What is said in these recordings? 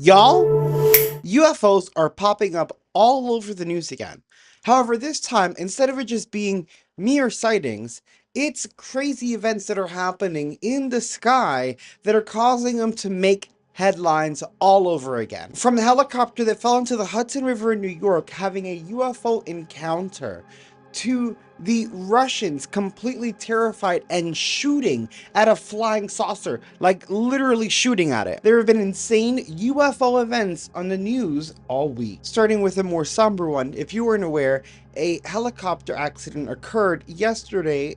Y'all, UFOs are popping up all over the news again. However, this time, instead of it just being mere sightings, it's crazy events that are happening in the sky that are causing them to make headlines all over again. From the helicopter that fell into the Hudson River in New York having a UFO encounter, to the Russians completely terrified and shooting at a flying saucer, like literally shooting at it. There have been insane UFO events on the news all week. Starting with a more somber one, if you weren't aware, a helicopter accident occurred yesterday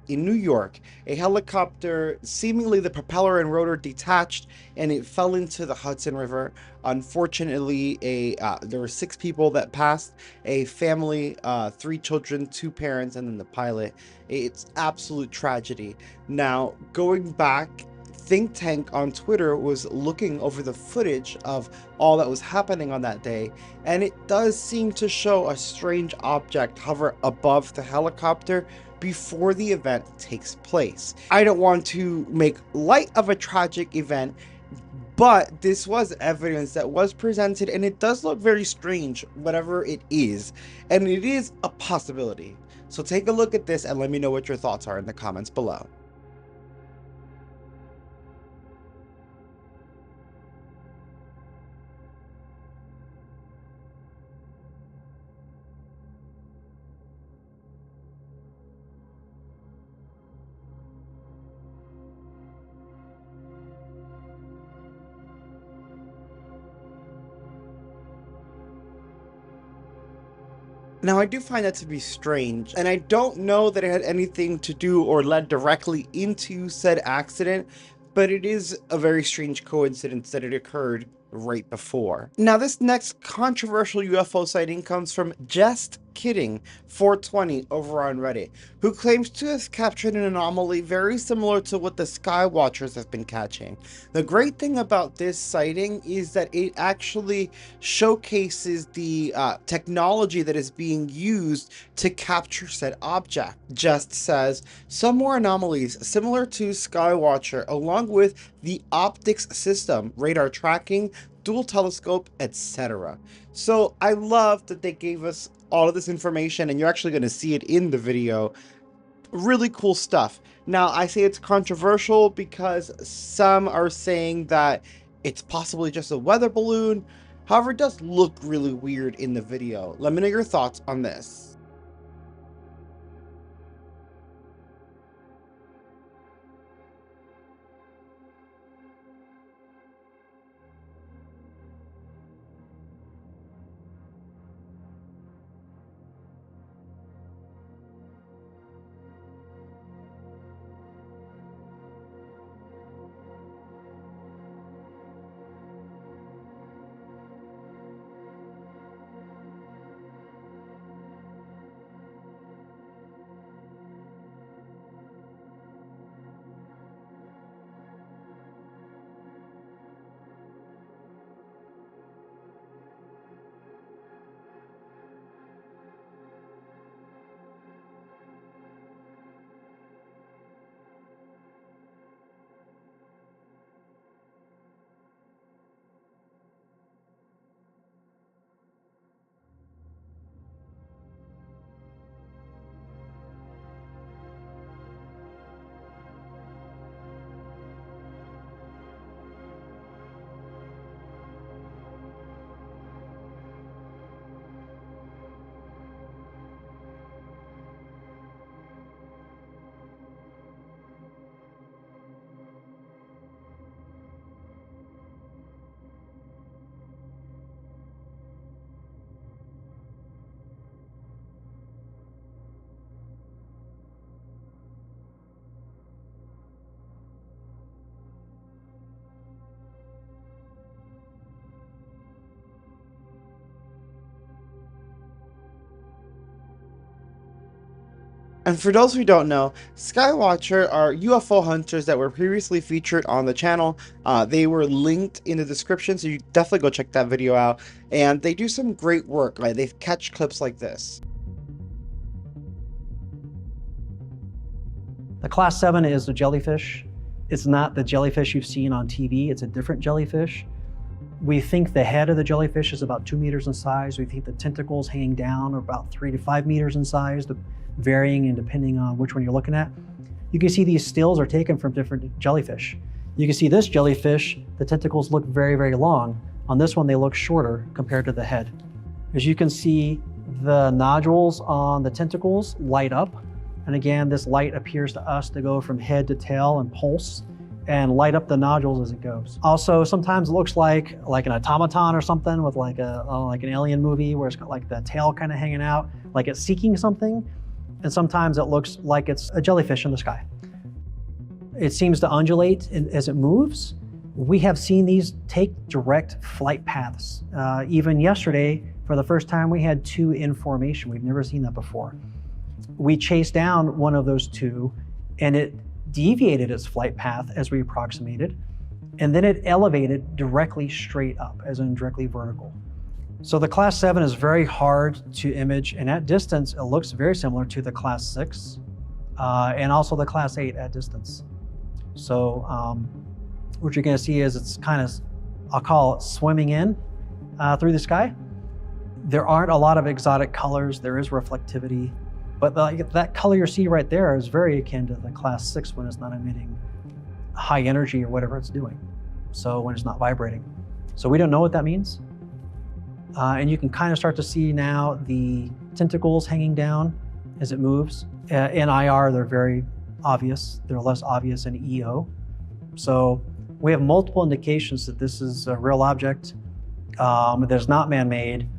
in New York. A helicopter, seemingly the propeller and rotor detached, and it fell into the Hudson River. Unfortunately, there were 6 people that passed, a family, 3 children, 2 parents, and then the pilot. It's absolute tragedy. Now, going back, Think Tank on Twitter was looking over the footage of all that was happening on that day, and it does seem to show a strange object hover above the helicopter before the event takes place. I don't want to make light of a tragic event, but this was evidence that was presented, and it does look very strange, whatever it is, and it is a possibility. So take a look at this and let me know what your thoughts are in the comments below. Now, I do find that to be strange, and I don't know that it had anything to do or led directly into said accident, but it is a very strange coincidence that it occurred right before. Now, this next controversial UFO sighting comes from Just Kidding 420 over on Reddit, who claims to have captured an anomaly very similar to what the Skywatchers have been catching. The great thing about this sighting is that it actually showcases the technology that is being used to capture said object. Just says, some more anomalies similar to Skywatcher, along with the optics system, radar tracking, dual telescope, etc. So I love that they gave us all of this information, and you're actually going to see it in the video. Really cool stuff. Now, I say it's controversial because some are saying that it's possibly just a weather balloon. However, it does look really weird in the video. Let me know your thoughts on this. And for those who don't know, Skywatcher are UFO hunters that were previously featured on the channel. They were linked in the description, so you definitely go check that video out. And they do some great work. Like, they catch clips like this. The Class 7 is the jellyfish. It's not the jellyfish you've seen on TV. It's a different jellyfish. We think the head of the jellyfish is about 2 meters in size. We think the tentacles hanging down are about 3 to 5 meters in size, varying and depending on which one you're looking at. You can see these stills are taken from different jellyfish. You can see this jellyfish, the tentacles look very, very long. On this one, they look shorter compared to the head. As you can see, the nodules on the tentacles light up. And again, this light appears to us to go from head to tail and pulse and light up the nodules as it goes. Also, sometimes it looks like an automaton or something with like an alien movie where it's got like the tail kind of hanging out, like it's seeking something. And sometimes it looks like it's a jellyfish in the sky. It seems to undulate as it moves. We have seen these take direct flight paths. Even yesterday, for the first time, we had 2 in formation. We've never seen that before. We chased down one of those 2, and it deviated its flight path as we approximated, and then it elevated directly straight up, as in directly vertical. So the class 7 is very hard to image, and at distance, it looks very similar to the class 6 and also the class 8 at distance. So what you're gonna see is it's kind of, I'll call it swimming in through the sky. There aren't a lot of exotic colors. There is reflectivity, but that color you see right there is very akin to the class 6 when it's not emitting high energy or whatever it's doing. So when it's not vibrating. So we don't know what that means. And you can kind of start to see now the tentacles hanging down as it moves. In IR, they're very obvious. They're less obvious in EO. So we have multiple indications that this is a real object, that is not man-made,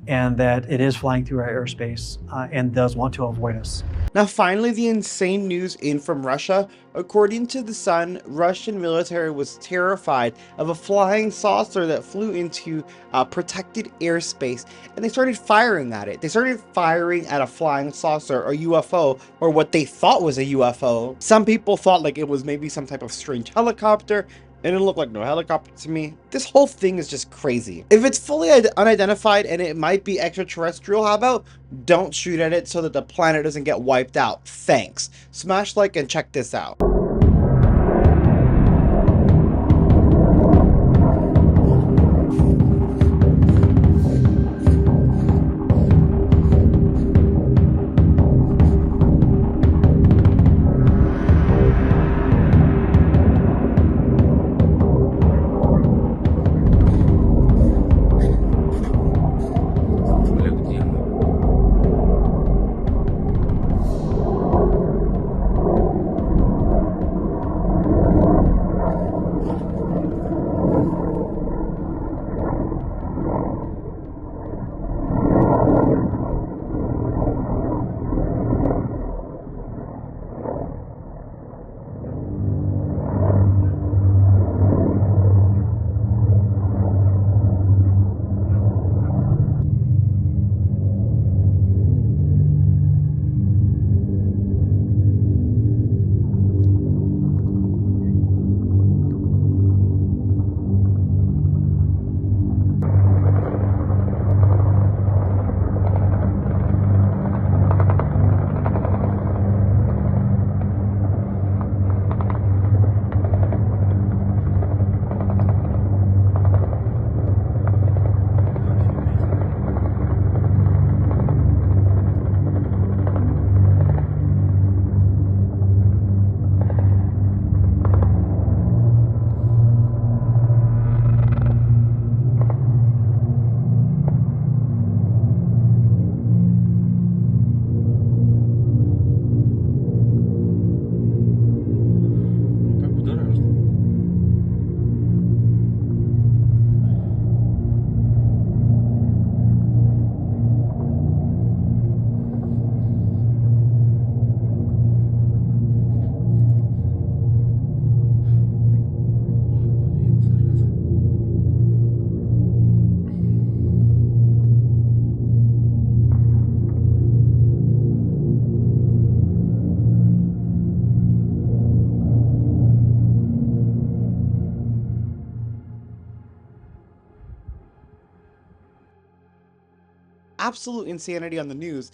and that it is flying through our airspace and does want to avoid us. Now finally, the insane news in from Russia. According to The Sun, Russian military was terrified of a flying saucer that flew into protected airspace, and they started firing at it. They started firing at a flying saucer, or UFO, or what they thought was a UFO. Some people thought like it was maybe some type of strange helicopter. It didn't look like no helicopter to me. This whole thing is just crazy. If it's fully unidentified and it might be extraterrestrial, how about don't shoot at it so that the planet doesn't get wiped out? Thanks. Smash like and check this out. Absolute insanity on the news,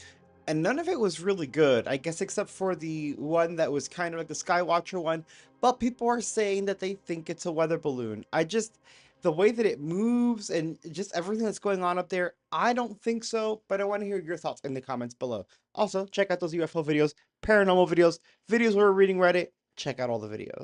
and none of it was really good, I guess, except for the one that was kind of like the Skywatcher one. But people are saying that they think it's a weather balloon. the way that it moves and just everything that's going on up there, I don't think so, but I want to hear your thoughts in the comments below. Also, check out those UFO videos, paranormal videos, videos where we're reading Reddit. Check out all the videos.